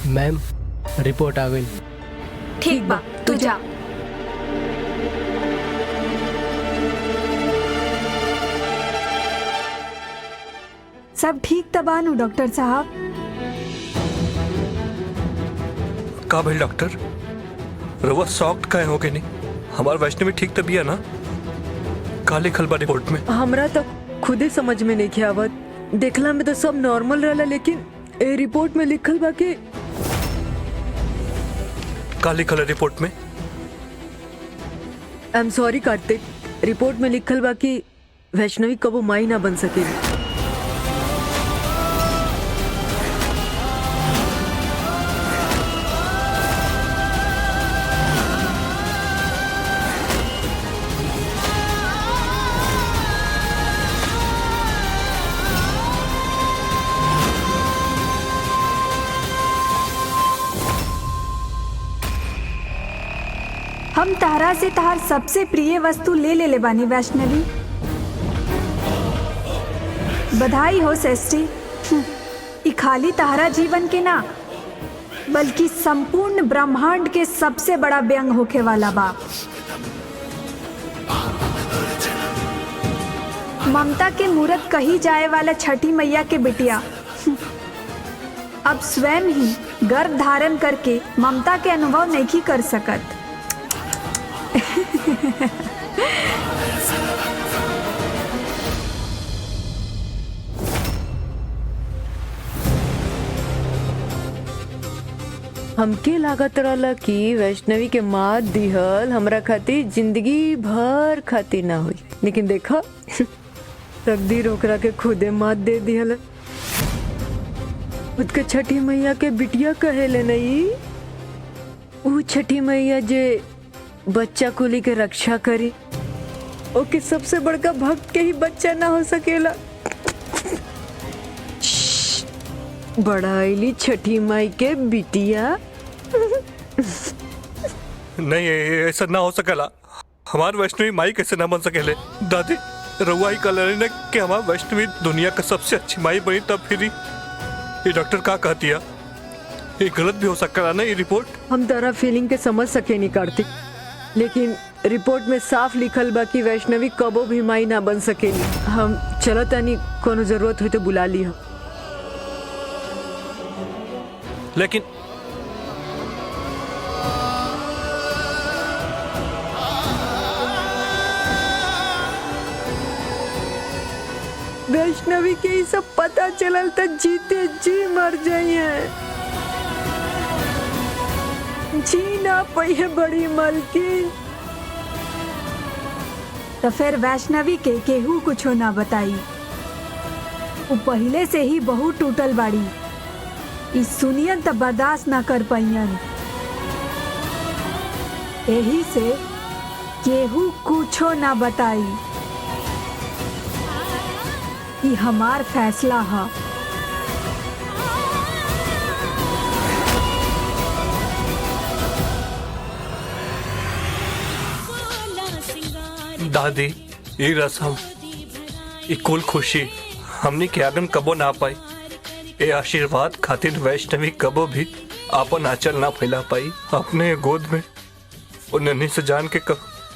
Ma'am report आ गई। ठीक बा, तू जा। सब ठीक तबानु डॉक्टर साहब? का भाई डॉक्टर रवा सॉफ्ट काहे हो के नहीं? हमार वैष्णवी ठीक तबिया ना? का लिखल बा रिपोर्ट में? हमरा तो खुदे समझ में नहीं आवत। देखला में तो सब नॉर्मल रहला, लेकिन ए रिपोर्ट में लिखल बा कि का लिखल है रिपोर्ट में? I am sorry Kartik, report में लिखल बा कि वैष्णवी कबो माई ना बन सकेगी। हम तारा से तहार सबसे प्रिय वस्तु ले ले बानी वैष्णवी। बधाई हो सृष्टि। ई खाली तारा जीवन के ना बल्कि संपूर्ण ब्रह्मांड के सबसे बड़ा व्यंग होखे वाला बा। ममता के मूरत कही जाए वाला छठी मैया के बिटिया अब स्वयं ही गर्भ धारण करके ममता के अनुभव नहीं कर सकत। हमके लागत रहला कि वैष्णवी के मात दिहल हमरा खातिर जिंदगी भर खातिर ना हुई, लेकिन देखा तकदीर ओकरा के खुदे मात दे दिहल। खुद के छठी मैया के बिटिया कहेले नहीं, वो छठी मैया जे बच्चा कुली के रक्षा करी, ओके सबसे बड़का भक्त के ही बच्चा ना हो सकेला। बड़ा आईली छठी माई के बिटिया। नहीं ऐसा ना हो सकेला। हमार वैष्णवी माई कैसे ना बन सकेले? दादी रउआ ही कल रही ने कि हमार वैष्णवी दुनिया का सबसे अच्छी माई बनी, तब फिर ये डॉक्टर का कहती है? ये गलत भी हो सकता ना ये रिपोर्ट? हम तारा फीलिंग के समझ सके नहीं कार्तिक, लेकिन रिपोर्ट में साफ लिखल बा कि वैष्णवी कबो भी माई ना बन सकेली। हम चलत तानी, कोनो जरूरत हुई तो बुला ली। लेकिन वैष्णवी के ये सब पता चलल तो जीते जी मर जाइए। जी ना पहिए बड़ी मलकिन। तो फिर वैष्णवी के केहू कुछो ना बताई। वो पहले से ही बहुत टूटल बाड़ी। इस सुनियन तो बर्दाश्त ना कर पाइयन, यही से केहू कुछो ना बताई। ये हमार फैसला है। दादी ये रसम, ये कुल खुशी हमने के आगन कबो ना पाई। ये आशीर्वाद खातिर वैष्णवी कबो भी आपन आंचल ना फैला पाई। अपने गोद में उन्हें से जान के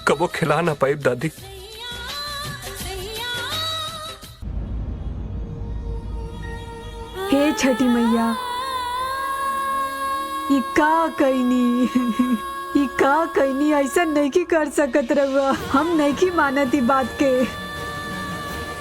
कबो खिला ना पाई। दादी हे छठी मैया, ई का कईनी ई का कईनी ऐसा नहीं की कर सकत रहुआ। हम नहीं की मानत ई बात के।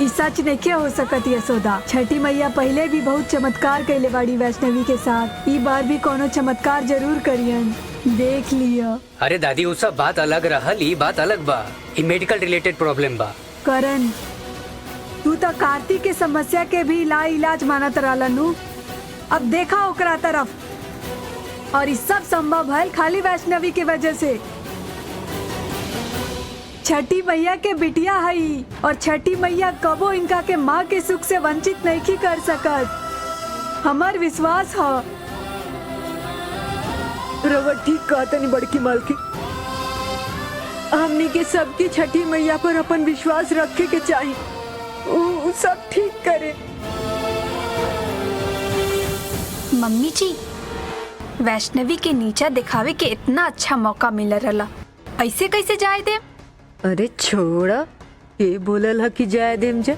ई सच नहीं क्या हो सकत यशोदा। छठी मैया पहले भी बहुत चमत्कार कैले बाड़ी वैष्णवी के साथ। ई बार भी कोनो चमत्कार जरूर करियन, देख लिया। अरे दादी वो सब बात अलग रहल, ई बात अलग बा। ई मेडिकल रिलेटेड प्रॉब्लम बा। करण तू तो कार्तिक के समस्या के भी ला इलाज मानत रहलनु। अब देखा ओकरा तरफ, और इस सब संभव है खाली वैष्णवी की वजह से। छठी मैया के बिटिया है और छठी मैया कबो इनका के माँ के सुख से वंचित नहीं की कर सकत। हमार विश्वास है। रवा ठीक कहता नहीं बड़की मालकी। हमने के सबकी छठी मैया पर अपन विश्वास रखे के चाहिए। वो सब ठीक करे। मम्मी जी, वैष्णवी के नीचा दिखावे के इतना अच्छा मौका मिल रहा, ऐसे कैसे जाए दे? अरे छोड़ा, ये बोलल ह कि जाए देम जा,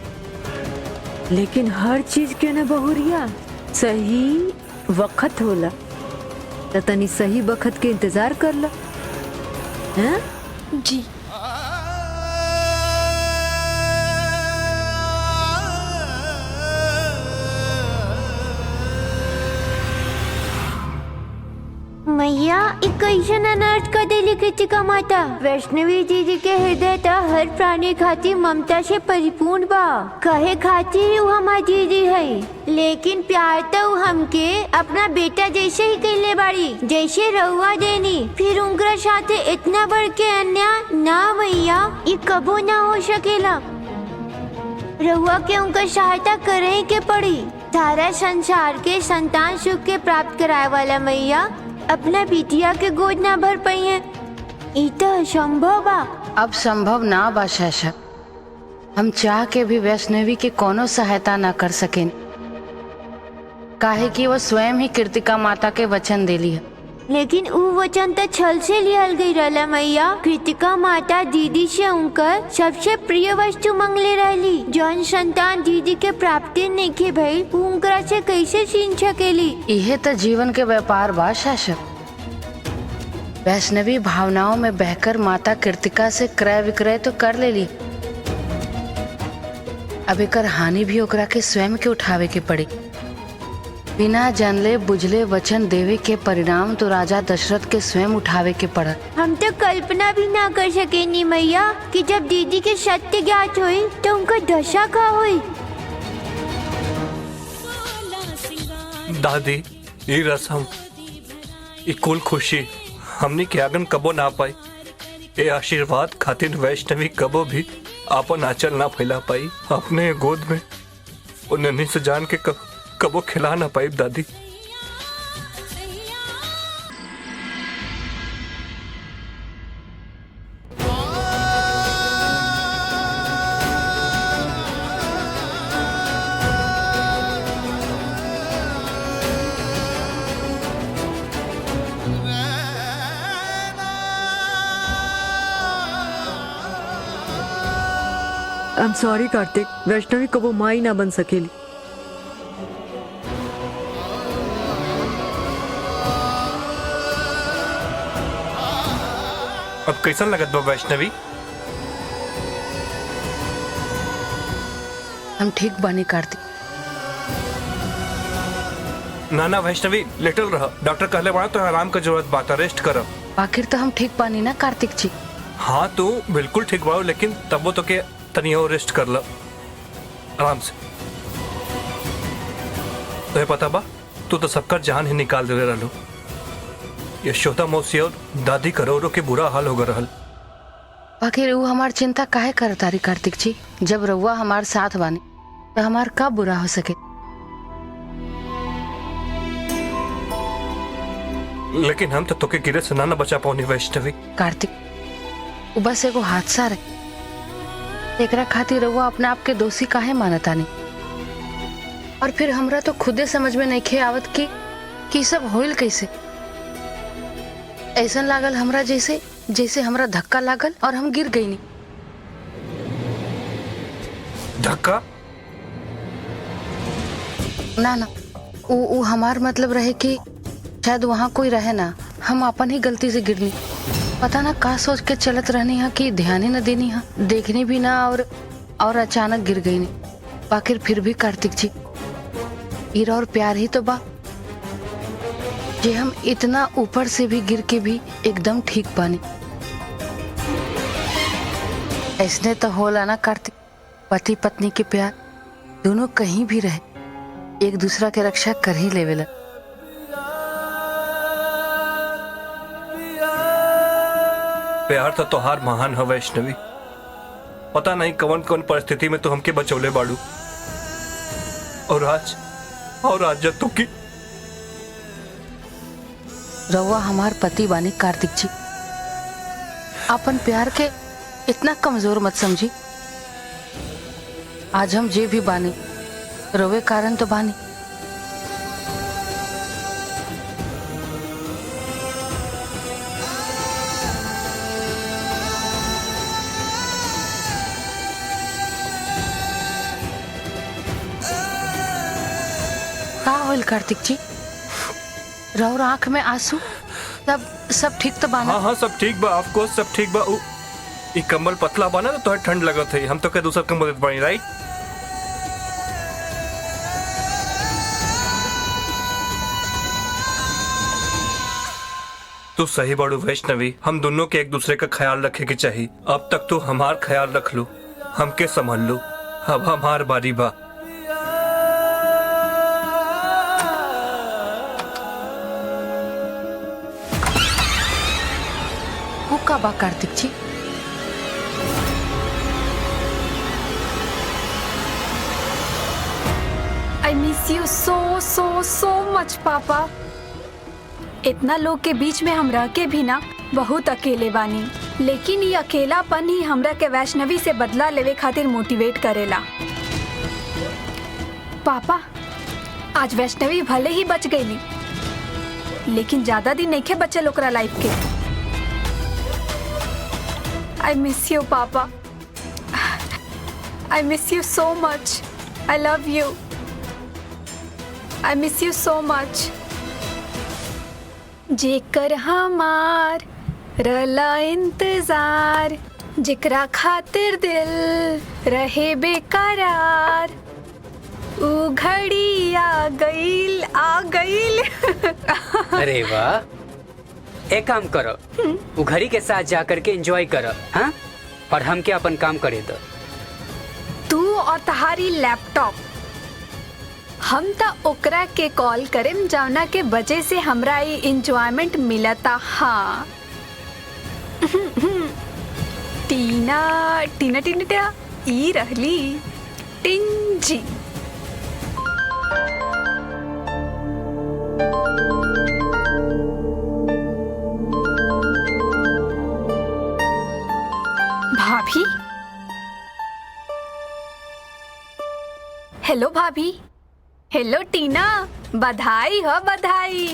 लेकिन हर चीज के न बहुरिया सही वक्त होला, त तनी सही वक्त के इंतजार कर ला। हैं? जी मैया एक कैसन अनर्थ कर देली कृतिका माता। वैष्णवी दीदी के हृदय त हर प्राणी खातिर ममता से परिपूर्ण बा, कहे खातिर वो हमार दीदी है, लेकिन प्यार तो वो हमके अपना बेटा जैसे ही कैले बाड़ी, जैसे रहुआ देनी। फिर उनका साथे इतना बढ़ के अन्याय ना मैया, ये कबो ना हो सकेला। रहुआ के उनका सहायता करे के पड़ी। सारा संसार के संतान सुख के प्राप्त कराए वाला मैया अपना बिटिया के गोद ना भर पाई है, ई तो असंभव बा। अब संभव ना बा शाशा, हम चाह के भी वैष्णवी के कोनो सहायता ना कर सकें, काहे कि वो स्वयं ही कृतिका माता के वचन देली है। लेकिन वो वचन तो छल से लियल गई रहला मैया। कृतिका माता दीदी से उनकर सबसे प्रिय वस्तु मंगले रहली, जौन संतान दीदी के प्राप्ति नहीं के भई, उनकरा से कैसे छीन सकेली? यह तो जीवन के व्यापार बा शासक। वैष्णवी भावनाओं में बहकर माता कृतिका से क्रय विक्रय तो कर लेली, अब एकर हानि भी ओकरा के स्वयं के उठावे के पड़ी। बिना जानले बुझले वचन देवे के परिणाम तो राजा दशरथ के स्वयं उठावे के पड़ा। हम तो कल्पना भी ना कर सके नी मैया कि जब दीदी के सत्य ज्ञात हुई तो उनका दशा का हुई। दादी, ये रसम, ये कुल खुशी हमनी के आगन कबो ना पाई। ये आशीर्वाद खातिर वैष्णवी कबो भी आपन आंचल ना फैला पाई। अपने गोद में उन्हें से जान के कबो खिला ना पाई दादी। I am sorry Kartik, Vaishnavi कबो माई ना बन सकेली। अब कैसा लगत बा वैष्णवी? हम ठीक बानी कार्तिक। ना वैष्णवी, लेटल रह। डॉक्टर कहले बड़ा तो आराम का जरूरत बात, रेस्ट कर। आखिर तो हम ठीक बानी ना कार्तिक जी। हाँ तू बिल्कुल ठीक बाड़ू, लेकिन तबो तो के तनी और रेस्ट कर ला आराम से। तो पता बा, तू तो सबका जान ही निकाल दे रहलो। यशोदा मौसी और दादी करोड़ों के बुरा हाल हो रहल। आखिर वो हमार चिंता काहे करता रही कार्तिक जी? जब रउआ हमार साथ बानी तो हमार का बुरा हो सके? लेकिन हम तो तोके गिरे से ना बचा पाऊनी वैष्णवी। कार्तिक, वो बस एगो हादसा रहे, एकरा खातिर रउआ अपने आप के दोषी काहे मानता नहीं? और फिर हमरा तो खुदे समझ में नहीं खे आवत कि सब होइल कैसे। ऐसा लागल हमरा जैसे हमरा धक्का लागल और हम गिर गई। नहीं धक्का? ना वो हमार मतलब रहे कि शायद वहाँ कोई रहे ना, हम अपन ही गलती से गिरनी। पता ना का सोच के चलत रहनी है कि ध्यान ही न देनी है, देखनी भी ना, और अचानक गिर गई नहीं। आखिर फिर भी कार्तिक जी, हीरा और प्यार ही तो बा, जे हम इतना ऊपर से भी गिर के भी एकदम ठीक पानी। ऐसने तो होला ना कार्तिक, पति पत्नी के प्यार दोनों कहीं भी रहे एक दूसरा के रक्षा कर ही लेवेला। प्यार तो तोहार महान है वैष्णवी। पता नहीं कौन कौन परिस्थिति में तू हमके बचौले बाड़ू, और आज जब तू की रउआ हमार पति बानी कार्तिक जी, अपन प्यार के इतना कमजोर मत समझी। आज हम जे भी बानी रोवे कारण तो बानी। होल कार्तिक जी? रौर आंख में आंसू? सब ठीक तो बाना? हाँ हाँ सब ठीक बा, ऑफ कोर्स सब ठीक बा। ई कंबल पतला बना तो तोहे ठंड लगत है, हम तो के दूसरा कंबल देत बानी, राइट? तू सही बड़ू वैष्णवी, हम दोनों के एक दूसरे का ख्याल रखे के चाहिए। अब तक तू हमार ख्याल रख लो, हमके संभाल लो, अब हमार बारी बा। वो का बा कार्तिक जी? I miss you so so so much पापा। इतना लोग के बीच में हम रह के भी ना बहुत अकेले बानी, लेकिन ये अकेलापन ही हमरा के वैष्णवी से बदला लेवे खातिर मोटिवेट करेला। पापा, आज वैष्णवी भले ही बच गईली, लेकिन ज्यादा दिन नहीं बचल ओकरा लाइफ के। आई मिस यू पापा, I miss you so much, I love you, I miss you so much. जेकर हमार रला इंतजार, जेकरा खातिर दिल रहे बेकरार, ऊ घड़ी आ गईल आ गईल। अरे वाह, एक काम करो, वो घड़ी के साथ जा करके एंजॉय करो, हाँ? और हम क्या अपन काम करे दो। तू और तहारी लैपटॉप, हम त ओकरा के कॉल करेम जवना के वजह से हमरा ई एंजॉयमेंट मिलता। हाँ टीना टीना टीना टीना ई रहली टिंजी। भाभी, हेलो भाभी, हेलो टीना, बधाई हो बधाई।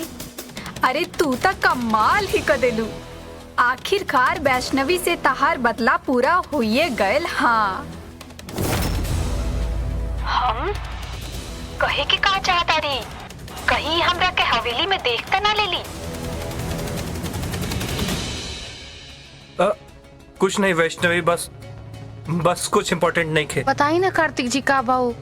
अरे तू तो कमाल ही कर देलू, आखिरकार वैष्णवी से तहार बदला पूरा हुए गयल। हाँ हम कहे के का चाहता री, कहीं हमरा के हवेली में देखता ना लेली। कुछ नहीं वैष्णवी, बस कुछ इम्पोर्टेंट नहीं खे। बताई ना कार्तिक जी का बाऊ?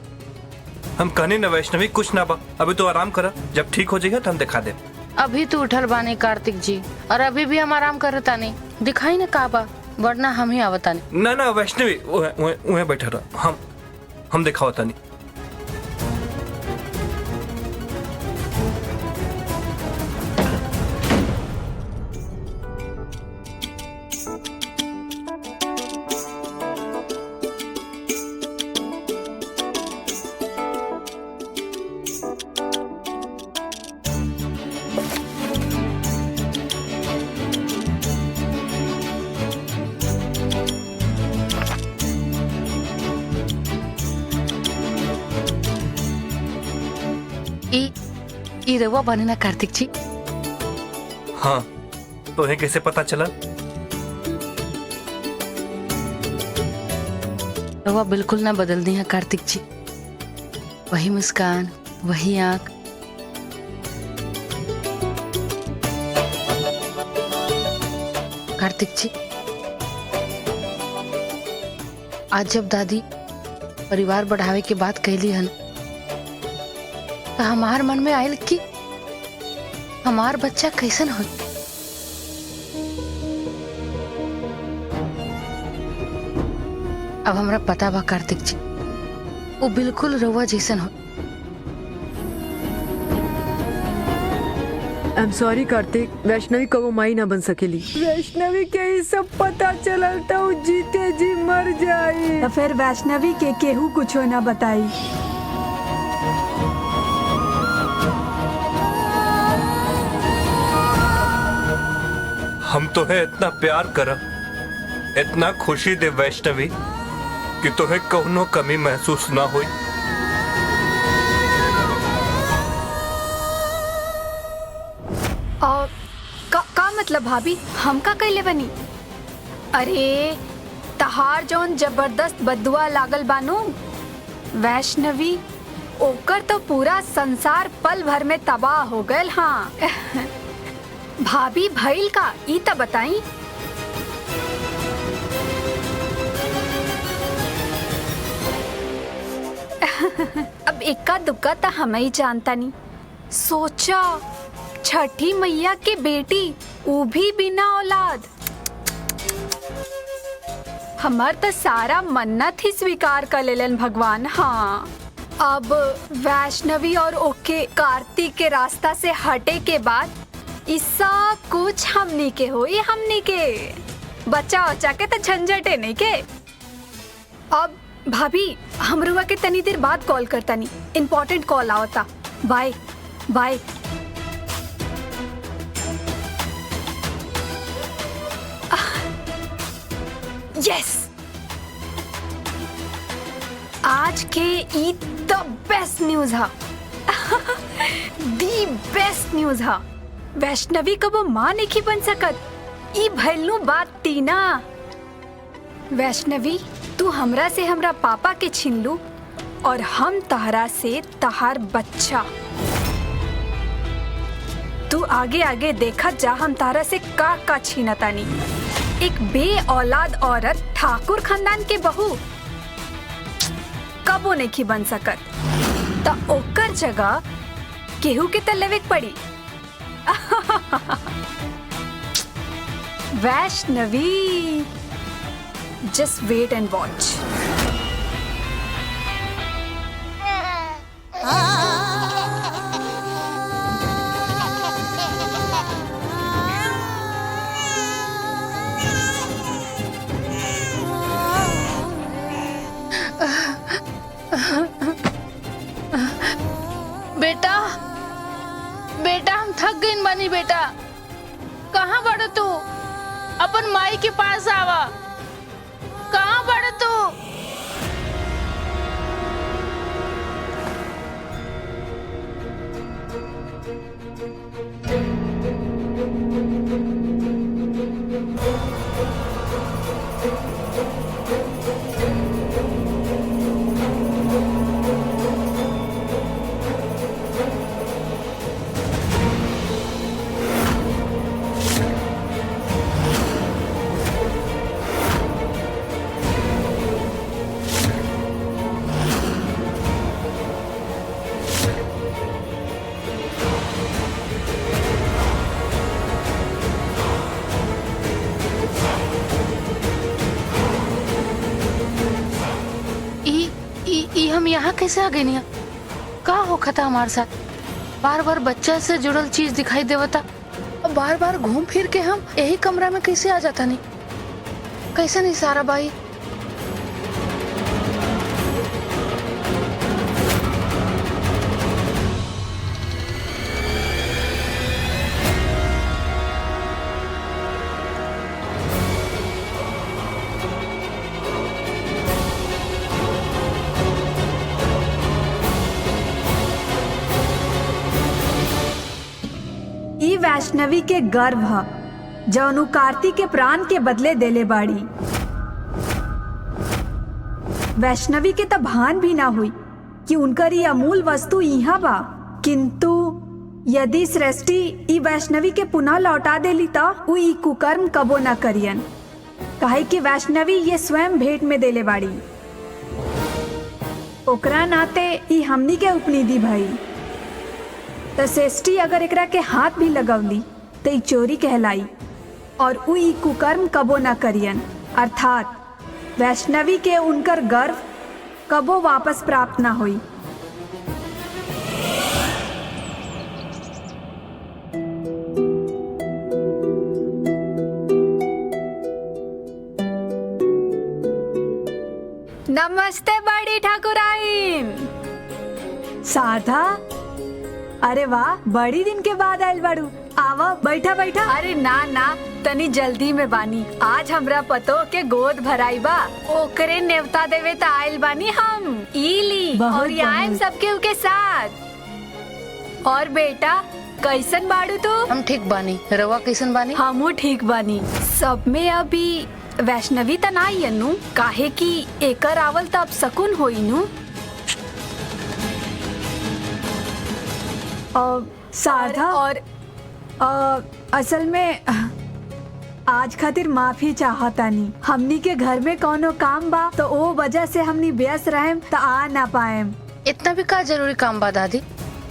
हम कहनी ना वैष्णवी, कुछ ना बा, अभी तो आराम करा, जब ठीक हो जाएगा तो हम दिखा दे। अभी तो उठल बानी कार्तिक जी, और अभी भी हम आराम करता नहीं। दिखाई ना का बा, वरना हम ही आवता नहीं। ना ना वैष्णवी, वहीं बैठा रहा, हम दिखावता नहीं। ई रवा बने ना कार्तिक जी? हाँ, तो है कैसे पता चला? रवा बिल्कुल ना बदल दी है कार्तिक जी, वही मुस्कान, वही आंख। कार्तिक जी, आज जब दादी परिवार बढ़ावे के बात कहली हन, तो हमार मन में आयल कि हमार बच्चा कैसन हो। अब हमरा पता बा कार्तिक जी, वो बिल्कुल रउआ जैसन हो। I am sorry Kartik, Vaishnavi कबो माई ना बन सकेली। वैष्णवी के ही सब पता चलल तो उ जीते जी मर जाई। तो फिर वैष्णवी के केहू कुछो ना बताई। हम तो है इतना प्यार करा, इतना खुशी दे वैष्णवी कि तुम्हें कौनो कमी महसूस ना हुई। और का मतलब भाभी, हम का कैले बनी? अरे तहार जौन जबरदस्त बदुआ लागल बानू, वैष्णवी ओकर तो पूरा संसार पल भर में तबाह हो गयल। हाँ भाभी भइल का ई त बताई। अब इक्का दुक्का तो हमें ही जानता नहीं। सोचा छठी मैया के बेटी वो भी बिना औलाद। हमार तो सारा मन्नत ही स्वीकार कर लेलन भगवान। हाँ अब वैष्णवी और ओके कार्तिक के रास्ता से हटे के बाद इस सब कुछ हमनी के होई। हमनी के बच्चा वच्चा के तो झंझटे नहीं के। अब भाभी हमरुआ के तनी देर बाद कॉल करता नहीं, इम्पोर्टेंट कॉल आवता। Bye bye. यस आज के ई द बेस्ट न्यूज हा। दी बेस्ट न्यूज हा। वैष्णवी कबो माँ नहीं बन सकत। ई भैलू बात टीना। वैष्णवी तू हमरा से हमरा पापा के छीन लू और हम तहरा से तहार बच्चा। तू आगे आगे देखा जा हम तारा से का छीनतानी। एक बे औलाद औरत ठाकुर खानदान के बहू कबो नहीं बन सकत। त ओकर जगह केहू के त लेवे के पड़ी। Vaishnavi just wait and watch. बेटा बेटा हम थक गईन बानी। बेटा कहाँ बड़ तू? अपन माई के पास आवा। कहाँ बड़ तू? हम यहाँ कैसे आ गए? नहीं का होखा था हमारे साथ? बार बार बच्चा से जुड़ल चीज दिखाई देवता और बार बार घूम फिर के हम यही कमरा में कैसे आ जाता? नहीं कैसे नहीं सारा बाई? वैष्णवी के गर्व ह जौनु कार्तिक के प्राण के बदले देले बाड़ी। वैष्णवी के त भान भी ना हुई कि उनकर ये अमूल वस्तु यहाँ बा। किंतु यदि सृष्टि ई वैष्णवी के पुनः लौटा देली त उ ई कुकर्म कबो न करियन। काहे कि वैष्णवी ये स्वयं भेंट में देले बाड़ी। ओकरा नाते ई हमनी के उपनिधि भई। त सृष्टि अगर एकरा के हाथ भी लगवली तो ई चोरी कहलाई और उ ई कुकर्म कबो न करियन। अर्थात वैष्णवी के उनकर गर्व कबो वापस प्राप्त ना हुई। नमस्ते बड़ी ठाकुराइन। साधा, अरे वाह, बड़ी दिन के बाद आयल बाड़ू। आवा बैठा बैठा। अरे ना ना तनी जल्दी में बानी। आज हमरा पतो के गोद भराई बा, ओकरे नेवता देवे त आयल बानी हम। इली और आयम सबके उके साथ। और बेटा कैसन बाड़ू तू? हम ठीक बानी। रवा कैसन बानी? हमू ठीक बानी। सब में अभी वैष्णवी त ना यन्नू, काहे कि एकर आवल त अब सकुन होई नु। शारदा और असल में आज खातिर माफी चाहतानी। हमनी के घर में कोनो काम बा तो वो वजह से हमनी व्यस्त रहेम तो आ ना पाएम। इतना भी का जरूरी काम बा दादी,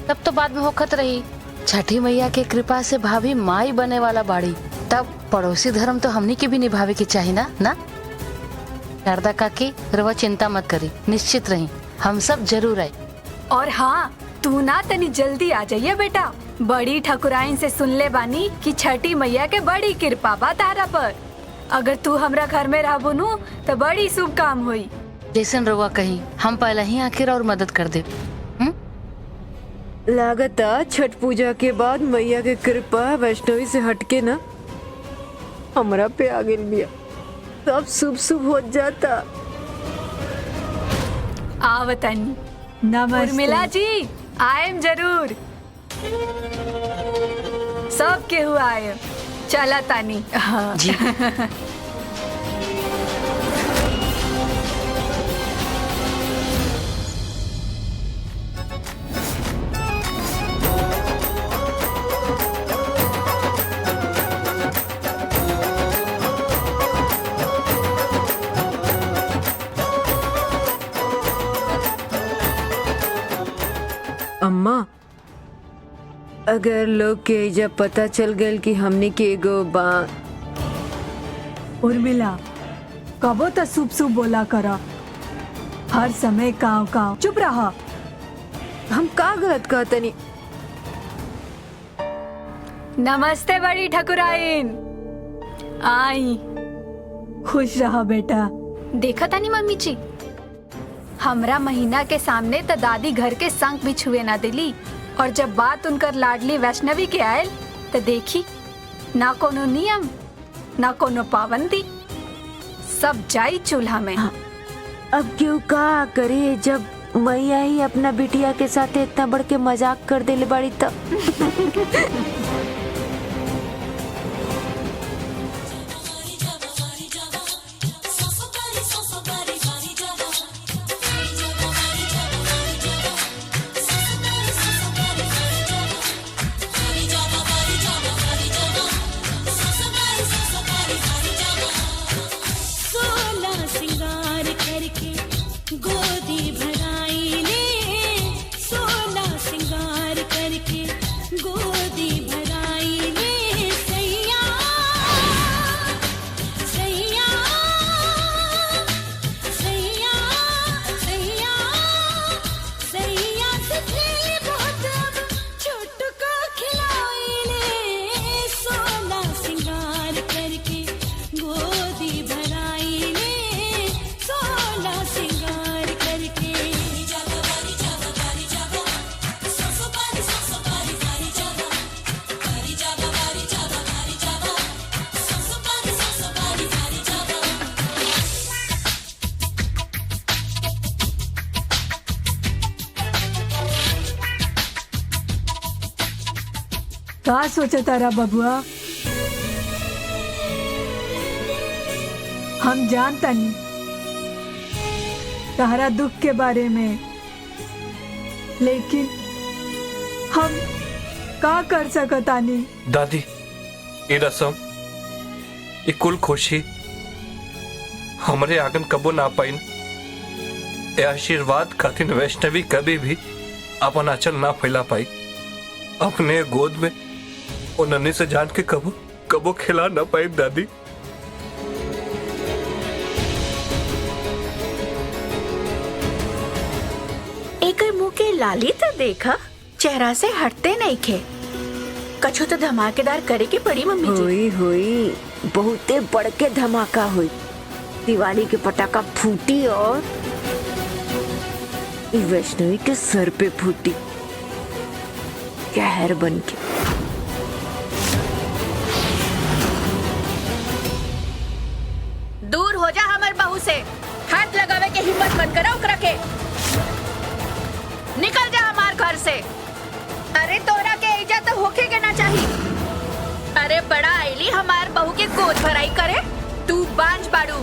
तब तो बाद में होखत रही। छठी मैया के कृपा से भाभी माई बने वाला बाड़ी, तब पड़ोसी धर्म तो हमनी के भी निभावे के चाहिए ना। शारदा काकी रवा चिंता मत करी, निश्चित रही, हम सब जरूर आए। और हाँ, तू ना तनी जल्दी आ जाइए बेटा। बड़ी ठकुराइन से सुन ले बानी कि छठी मैया के बड़ी कृपा बा तारा पर। अगर तू हमरा घर में रहबो नु तो बड़ी शुभ काम हुई। जैसन रवा कही, हम पहले ही आखिर और मदद कर दे। लागता छठ पूजा के बाद मैया के कृपा वैष्णवी से हटके ना हमरा पे आ गई बिया, सब शुभ शुभ हो जाता। आवतनी नमस्ते। उर्मिला जी, आयम जरूर। सब केहू आए, चला तानी। हाँ। जी अम्मा, अगर लोग के जब पता चल गल कि हमने के एगो बा। उर्मिला, कबो तो शुभ शुभ बोला करा, हर समय काव काव। चुप रहा। हम का गलत कहतनी? नमस्ते बड़ी ठकुराइन। आई। खुश रहा बेटा। देखा तानी मम्मी जी, हमरा महीना के सामने तो दादी घर के संग भी छुए ना दिली, और जब बात उनकर लाडली वैष्णवी के आयल तो देखी, ना कोनो नियम ना कोनो पाबंदी, सब जाई चूल्हा में। अब क्यों का करे जब मैया ही अपना बिटिया के साथ इतना बढ़ के मजाक कर देले बड़ी तब। गोदी भराई ले, सोला सिंगार करके गोदी भराई ले। सैया सैया सैया सैया सैया से खेली बहुत अब छोटू को खिलाई ले। सोला सिंगार करके गोदी भराई ले, सोला सिंगार करके। का सोचा तारा बबुआ? हम जानता नहीं तारा दुख के बारे में, लेकिन हम का कर सकतानी? दादी, ये रसम, ये कुल खुशी हमरे आंगन कबो ना पाइन। ये आशीर्वाद खातिर वैष्णवी कभी भी अपन आंचल ना फैला पाई। अपने गोद में वो नन्ही से जान के कबो कबो खिला ना पाई दादी। एक मुंह के लाली तो देखा, चेहरा से हटते नहीं खे। कछु तो धमाकेदार करे के पड़ी मम्मी जी। हुई हुई बहुते बड़ के धमाका हुई। दिवाली के पटाखा फूटी और ई वैष्णवी के सर पे फूटी, कहर बन के। दूर हो जा हमर बहू से, हाथ लगावे के हिम्मत मत करो ओकरा के। निकल जा हमार घर से। अरे तोरा के इज्जत तो होखे के ना चाहिए। अरे बड़ा आईली हमार बहू के गोद भराई करे, तू बांझ बाड़ू।